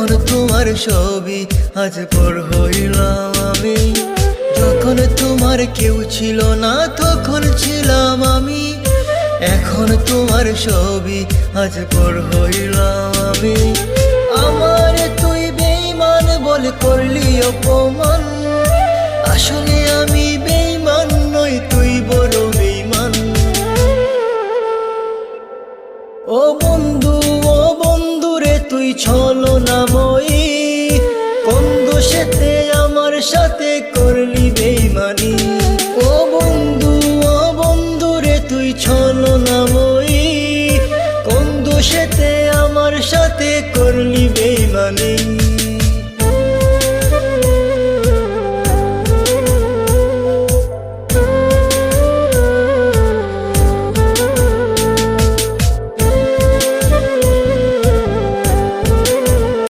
যখন তোমার ছবি আজ পর হইলাম আমি, যখন তোমার কেউ ছিল না তখন ছিলাম আমি। এখন তোমার ছবি আজ পর হইলাম আমি। আমার তুই বেঈমান বলে করলি অপমান, আসলে আমি বেঈমান নই, তুই বড় বেঈমান। ও বন্ধু, ও বন্ধু রে তুই ছলনাময়ী, কোন দোষেতে আমার সাথে করলি বেঈমানি। ও বন্ধু, ও বন্ধু রে তুই ছলনাময়ী, কোন দোষেতে আমার সাথে করলি বেঈমানি।